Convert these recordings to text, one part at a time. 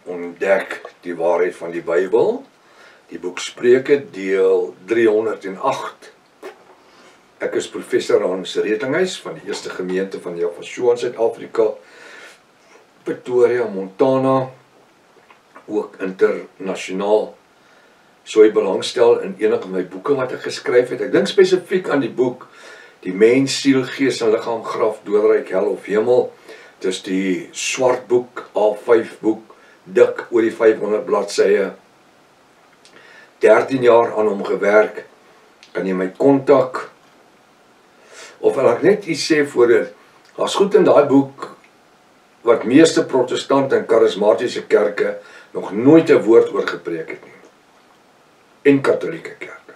ontdek die waarheid van die Bybel. Die boek Spreuke, deel 308. Ek is professor Hans Redinghuis van die eerste gemeente van Javashua in Suid-Afrika, Pretoria, Montana, ook internasionaal. So jy belangstel in enige van my boeke wat ek geskryf het. Ek dink spesifiek aan die boek Die Mens, Siel, Gees en Liggaam, Graf, Doodryk, Hel of Hemel. Dis die swart boek, A5 boek, dik oor die 500 bladsye. 13 jaar aan hom gewerk. Kan jy my kontak? Of wil ek net iets sê voor dit? Daar's goed in daai boek wat meeste protestante en charismatiese kerke nog nooit 'n woord oor gepreek het nie. En katholieke kerke.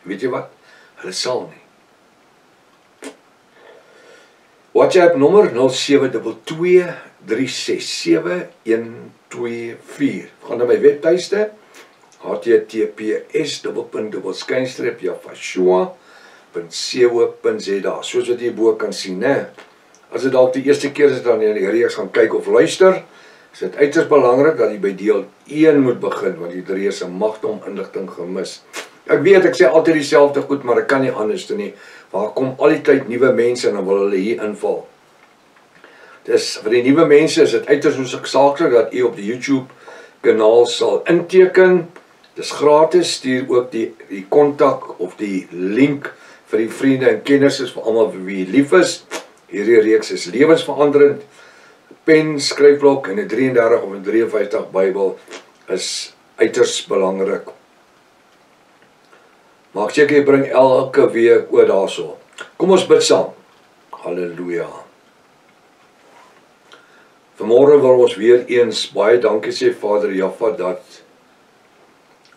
Weet jy wat? Hulle sal nie. WhatsApp nommer 0722367124. Gaan na my webtuiste https://javashua.co.za. Soos wat jy bo kan sien, né? As dit dalk die eerste keer is dat jy die reeks gaan kyk of luister, is dit uiters belangrik dat jy by deel 1 moet begin, want die reeks se magte om inligting gemis. Ek weet, ek sê altyd dieselfde goed, maar ek kan nie anders doen nie. Waar kom al die tyd nuwe mense en dan wil hulle hier inval. Dus vir die nuwe mense is dit uiters noodsaaklik dat u op die YouTube kanaal sal inteken. Dis gratis, stuur ook die kontak of die link vir die vriende en kenners vir almal vir wie lief is. Hierdie reeks is lewensveranderend. Pen, skryfblok en 'n 33 of 'n 53 Bybel is uiters belangrik. Maak seker jy bring elke week oor daarso. Kom ons bid saam. Halleluja. Vanmôre wil ons weer eens baie dankie sê Vader Jaffa dat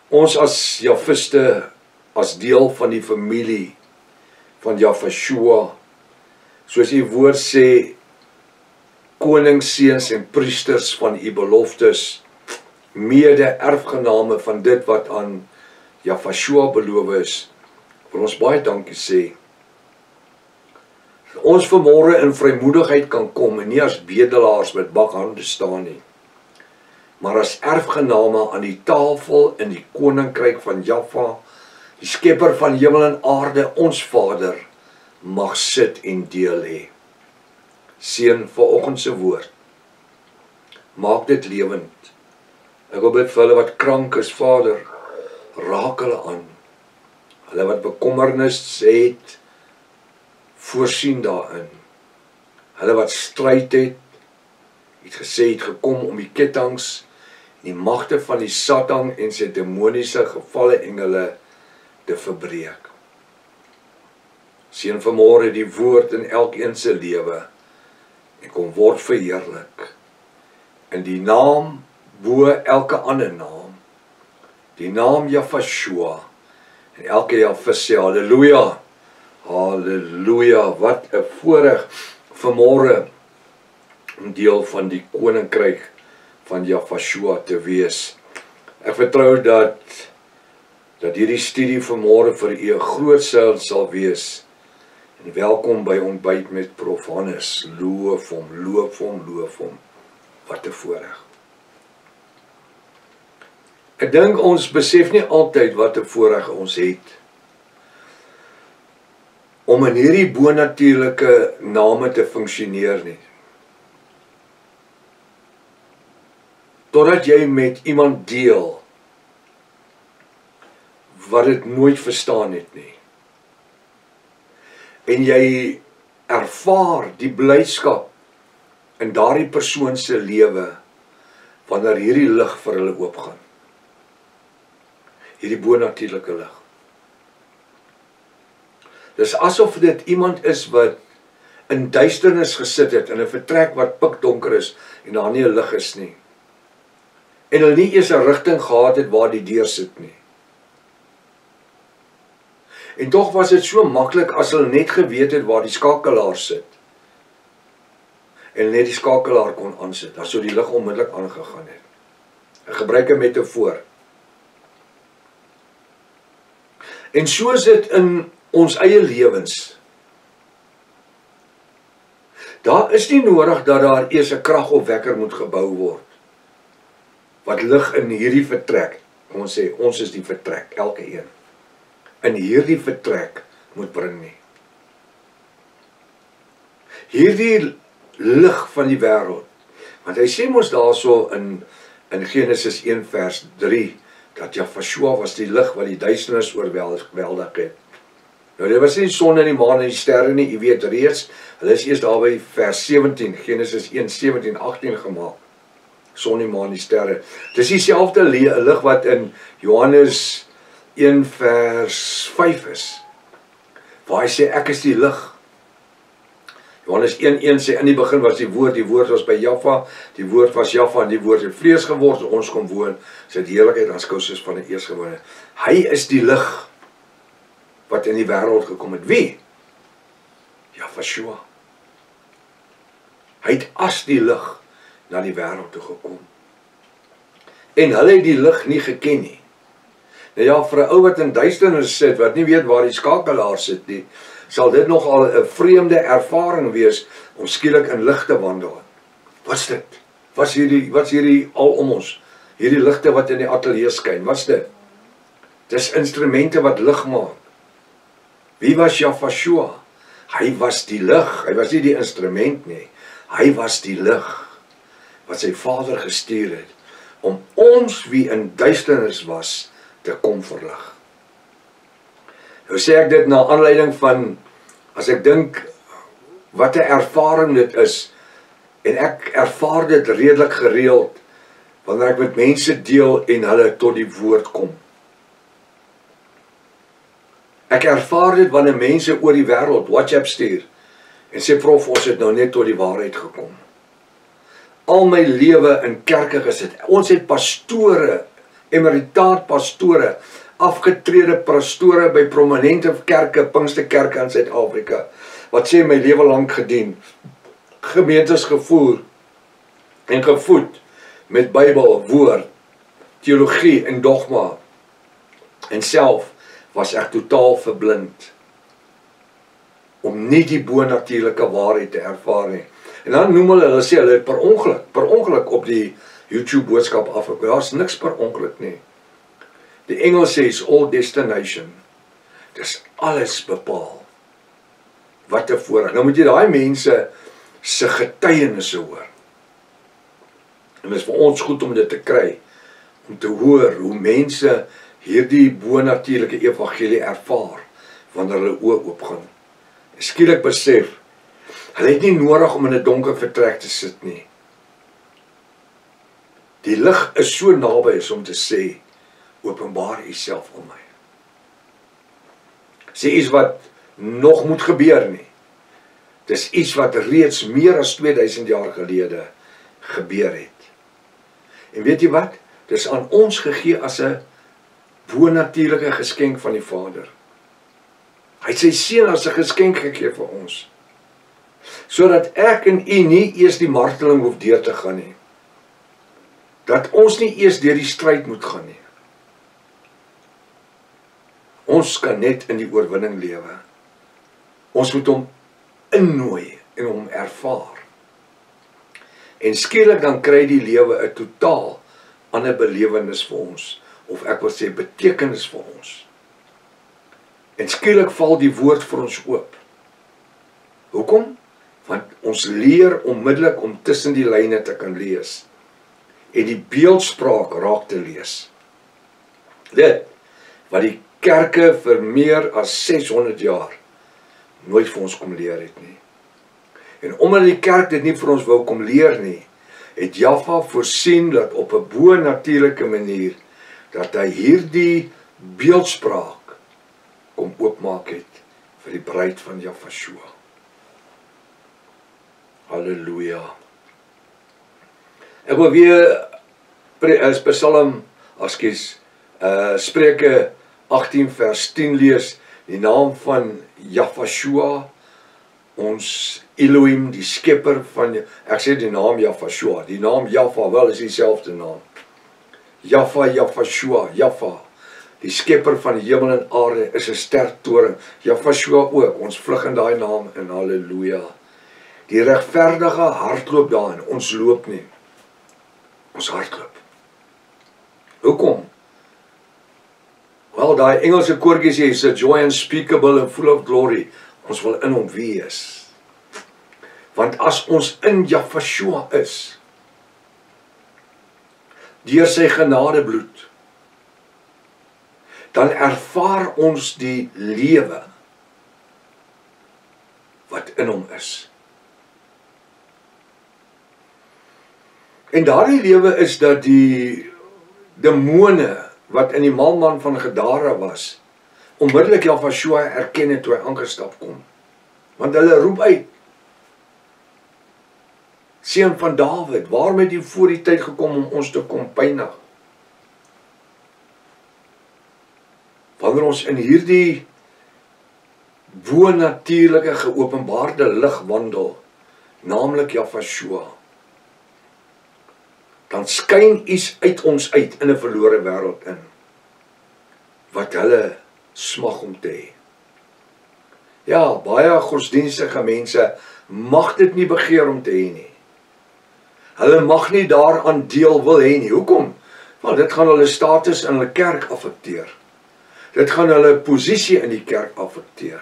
ons as Jafiste, as deel van die familie van Javashua, soos u woord sê, konings, seuns en priesters van u beloftes, mede erfgename van dit wat aan Javashua beloof is, vir ons baie dankie sê. Ons vanmôre in vrymoedigheid kan kom en nie as bedelaars met bakhande staan nie, maar as erfgename aan die tafel in die koninkryk van Jaffa, die skepper van hemel en aarde, ons Vader, mag sit en deel hê. Seën vanoggend se woord. Maak dit lewend. Ek wil bid vir hulle wat krank is, Vader, raak hulle aan. Hulle wat bekommernis het, voorsien daarin. Hulle wat stryd het gesê het gekom om die kettinge, die magte van die Satan en sy demoniese gevalle engele te verbreek. Seën vanmôre die woord in elkeen se lewe en kom word verheerlik in die naam bo elke ander naam, die naam Javashua, en elke Jafis sê halleluja, halleluja. Wat 'n voorreg vanmôre om deel van die koninkryk van Javashua te wees. Ek vertrou dat hierdie studie vanmôre vir u 'n groot seën sal wees. En welkom by ontbyt met Prof Hannes. Loof hom, loof hom, loof hom. Wat 'n voorreg. Ek dink ons besef nie altyd wat 'n voorreg ons het om in hierdie bonatuurlike name te funksioneer nie. Totdat jy met iemand deel wat dit nooit verstaan het nie. En jy ervaar die blydskap in daardie persoon se lewe wanneer hierdie lig vir hulle oopgaan. Hierdie bonatuurlike lig. Dis asof dit iemand is wat in duisternis gesit het in 'n vertrek wat pikdonker is en daar nie 'n lig is nie. En hulle nie eers 'n rigting gehad het waar die deur sit nie. En tog was dit so maklik as hulle net geweet het waar die skakelaar sit. En net die skakelaar kon aansit, dan sou die lig onmiddellik aangegaan het. Ek gebruik 'n metafoor. En so is dit in ons eie lewens. Daar is nie nodig dat daar eers 'n kragopwekker moet gebou word. wat lig in hierdie vertrek, kom ons sê, ons is die vertrek, elke een, in hierdie vertrek moet bring nie. Hierdie lig van die wêreld, want hy sê mos daarso in Genesis 1 vers 3, dat Jahvashua was die lig wat die duisternis oorweldig het. Nou dit was nie die son en die maan en die sterre nie, jy weet reeds, hulle is eers daar by vers 17, Genesis 1, 17, 18 gemaak. Son, die maan, die sterre. Dis dieselfde lig wat in Johannes 1 vers 5 is, waar hy sê, ek is die lig. Johannes 1:1 sê, in die begin was die woord was by Jaffa, die woord was Jaffa, en die woord het vlees geword, ons kom woon, sy heerlikheid aanskou soos van die eerstgebore. Hy is die lig, wat in die wêreld gekom het. Wie? Jahvashua. Hy het as die lig na die wêreld toe gekom. En hulle het die lig nie geken nie. Nou ja, vir 'n ou wat in duisternis sit, wat nie weet waar die skakelaar sit nie, sal dit nogal 'n vreemde ervaring wees om skielik in lig te wandel. Wat's dit? Wat's hierdie al om ons? Hierdie ligte wat in die ateljee skyn, wat's dit? Dis instrumente wat lig maak. Wie was Jahvashua? Hy was die lig, hy was nie die instrument nie. Hy was die lig wat sy Vader gestuur het om ons wie in duisternis was te kom verlig. Nou sê ek dit na aanleiding van, as ek dink wat 'n ervaring dit is, en ek ervaar dit redelik gereeld wanneer ek met mense deel en hulle tot die woord kom. Ek ervaar dit wanneer mense oor die wêreld WhatsApp stuur en sê, prof, ons het nou net tot die waarheid gekom. Al my lewe in kerke gesit. Ons het pastore, emeritaat pastore, afgetrede pastore by prominente kerke, Pinksterkerke in Suid-Afrika, wat sê my lewe lank gedien, gemeentes gevoer en gevoed met Bybel, woord, teologie en dogma, en self was ek totaal verblind om nie die bonatuurlike waarheid te ervaar nie. En dan noem hulle sê hulle het per ongeluk op die YouTube boodskap afgekom. Daar's niks per ongeluk nie. Die Engels sê is all destination. Dis alles bepaal. Wat 'n voorreg. Nou moet jy daai mense se getuienisse hoor. En dit is vir ons goed om dit te kry, om te hoor hoe mense hierdie bonatuurlike evangelie ervaar wanneer hulle oë oopgaan. En skielik besef, hulle het nie nodig om in 'n donker vertrek te sit nie. Die lig is so naby as om te sê, openbaar Uself aan my. Sê iets wat nog moet gebeur nie. Dis iets wat reeds meer as 2000 jaar gelede gebeur het. En weet jy wat? Dis aan ons gegee as 'n bonatuurlike geskenk van die Vader. Hy het sy seun as 'n geskenk gegee vir ons. Sodat ek en u nie eers die marteling hoef deur te gaan nie. Dat ons nie eers deur die stryd moet gaan nie. Ons kan net in die oorwinning lewe. Ons moet hom innooi en hom ervaar. En skielik dan kry die lewe 'n totaal ander belewenis vir ons, of ek wil sê betekenis vir ons. En skielik val die woord vir ons oop. Hoekom? Want ons leer onmiddellik om tussen die lyne te kan lees en die beeldspraak raak te lees. Dit wat die kerke vir meer as 600 jaar nooit vir ons kom leer het nie. En omdat die kerk dit nie vir ons wou kom leer nie, het Jaffa voorsien dat op 'n bonatuurlike manier dat hy hierdie beeldspraak kom oopmaak het vir die bruid van Jahvashua. Halleluja. Ek wil weer Spreuke 18 vers 10 lees, die naam van Jahvashua, ons Elohim, die skepper van, ek sê die naam Jahvashua, die naam Jaffa, wel is dieselfde naam. Jaffa, Jahvashua, Jaffa, die skepper van die hemel en aarde, is 'n sterk toring. Jahvashua ook, ons vlug in daai naam in, halleluja. Die regverdige hardloop daarin, ons loop nie. Ons hardloop. Hoekom? Wel, daai Engelse koortjie sê, is a joy unspeakable and full of glory. Ons wil in hom wees. Want as ons in Jahshua is, deur sy genadebloed, dan ervaar ons die lewe wat in hom is. En daardie lewe is dat die demone wat in die malman van Gadara was, onmiddellik Jahshua erken het toe hy aangestap kom. Want hulle roep uit, Seun van Dawid, waarom het jy voor die tyd gekom om ons te kom pynig? Wanneer ons in hierdie bo-natuurlike geopenbaarde lig wandel, naamlik Jahshua, dan skyn iets uit ons uit in 'n verlore wêreld in, wat hulle smag om te hê. Ja, baie godsdienstige mense mag dit nie begeer om te hê nie. Hulle mag nie daaraan deel wil hê nie. Hoekom? Want dit gaan hulle status in hulle kerk affekteer. Dit gaan hulle posisie in die kerk affekteer.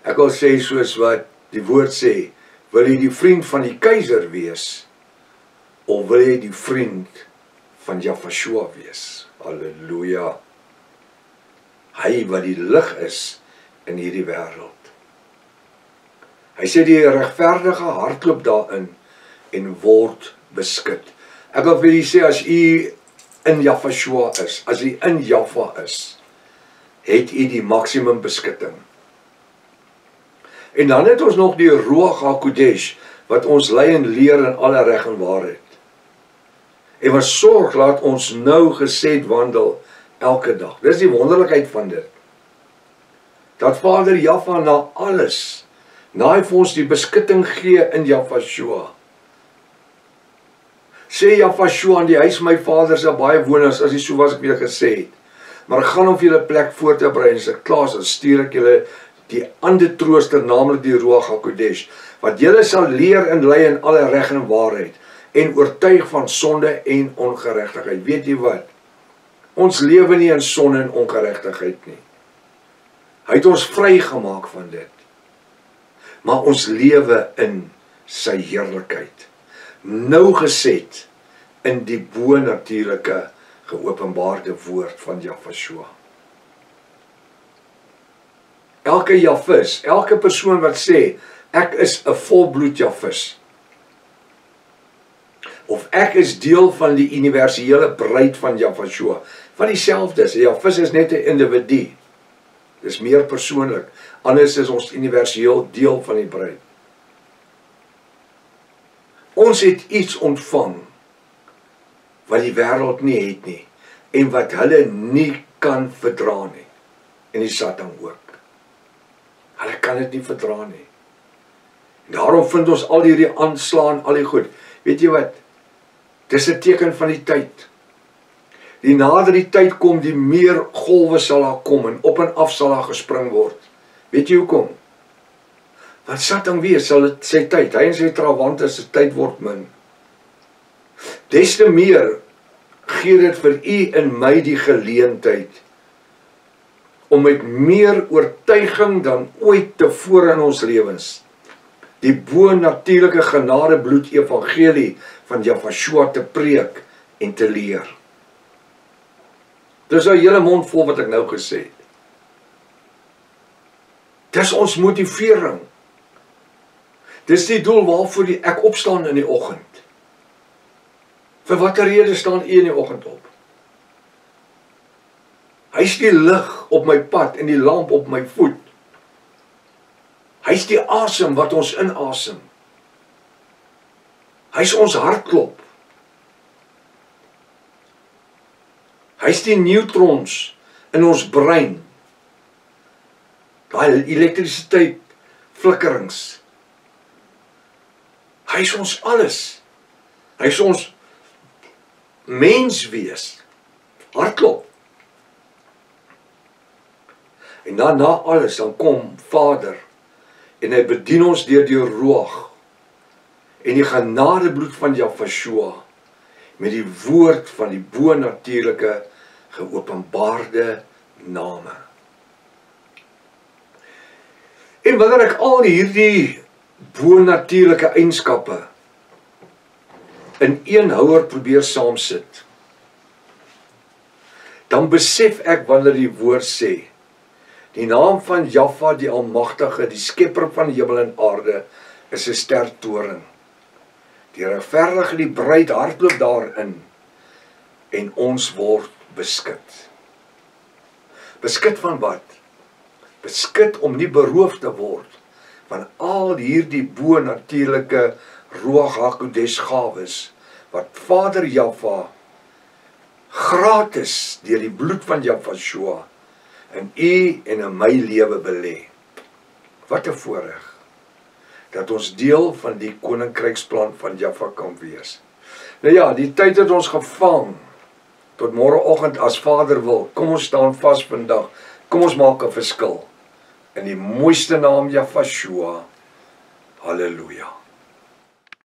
Ek wil sê soos wat die woord sê, wil jy die vriend van die keiser wees, of wil jy die vriend van Jahshua wees? Halleluja. Hy wat die lig is in hierdie wêreld. Hy sê die regverdige hardloop daarin en word beskik. Ek wil vir julle sê, as u in Jahshua is, as u in Jahwa is, het u die maksimum beskutting. En dan het ons nog die Ruach HaKodesh, wat ons lei en leer in alle reg en waarheid. En wat sorg, laat ons nou gesed wandel elke dag. Dis die wonderlikheid van dit. Dat Vader Jahwa na alles, na hy vir ons die beskutting gee in Jahshua. Sê Jahshua aan die huis my Vader se baie woners, as hy so was ek weer gesê het. Maar ek gaan om vir julle plek voor te berei, en as ek klaar is, dan stuur ek julle die ander trooster, naamlik die Ruach HaKodesh, wat julle sal leer en lei in alle reg en waarheid, en oortuig van sonde en ongeregtigheid. Weet jy wat? Ons lewe nie in sonde en ongeregtigheid nie. Hy het ons vrygemaak van dit. Maar ons lewe in sy heerlikheid. Nou geset in die bo-natuurlike geopenbaarde woord van Jahshua. Elke Jahvis, elke persoon wat sê, ek is 'n volbloed Jahvis, of ek is deel van die universele bruid van Jahshua, van dieselfde is, Jahvis is net 'n individu, dis meer persoonlik, anders is ons universeel deel van die bruid. Ons het iets ontvang, wat die wêreld nie het nie, en wat hulle nie kan verdra nie, en die Satan ook. Hulle kan dit nie verdra nie. Daarom vind ons al hierdie aanslaan, al die goed. Weet jy wat? Dis 'n teken van die tyd. Die nader die tyd kom, die meer golwe sal daar kom, en op en af sal daar gespring word. Weet jy hoekom? Want Satan weet, sal dit sy tyd, hy en sy trawante se tyd word min. Des te meer gee dit vir u en my die geleentheid om met meer oortuiging dan ooit tevore in ons lewens die bo-natuurlike genadebloed evangelie van Jahshua te preek en te leer. Dis 'n hele mond vol wat ek nou gesê het. Dis ons motivering. Dis die doel waarvoor ek opstaan in die oggend. Vir watter rede staan u in die oggend op? Hy is die lig op my pad en die lamp op my voet. Hy is die asem wat ons inasem. Hy is ons hartklop. Hy is die neutrons in ons brein. Daai elektrisiteit flikkerings. Hy is ons alles. Hy is ons menswees. Hartklop. En dan na alles, dan kom Vader, en hy bedien ons deur die Ruach, en die genadebloed van Jahweh met die woord van die bonatuurlike geopenbaarde name. En wanneer ek al hierdie bonatuurlike eienskappe in een houer probeer saamsit, dan besef ek wanneer die woord sê, die naam van Jahweh die Almagtige, die skepper van hemel en aarde, is 'n sterk toring. Die regverdige, die bruid hardloop daarin, en ons word beskut. Beskut van wat? Beskut om nie beroof te word van al hierdie bonatuurlike Ruach HaKodesh gawes, wat Vader Jahweh gratis deur die bloed van Jahweh in u en in my lewe belê. Wat 'n voorreg dat ons deel van die koninkryksplan van Jahweh kan wees. Nou ja, die tyd het ons gevang tot môreoggend as Vader wil. Kom ons staan vas vandag. Kom ons maak 'n verskil in die mooiste naam Jahweh. Halleluja.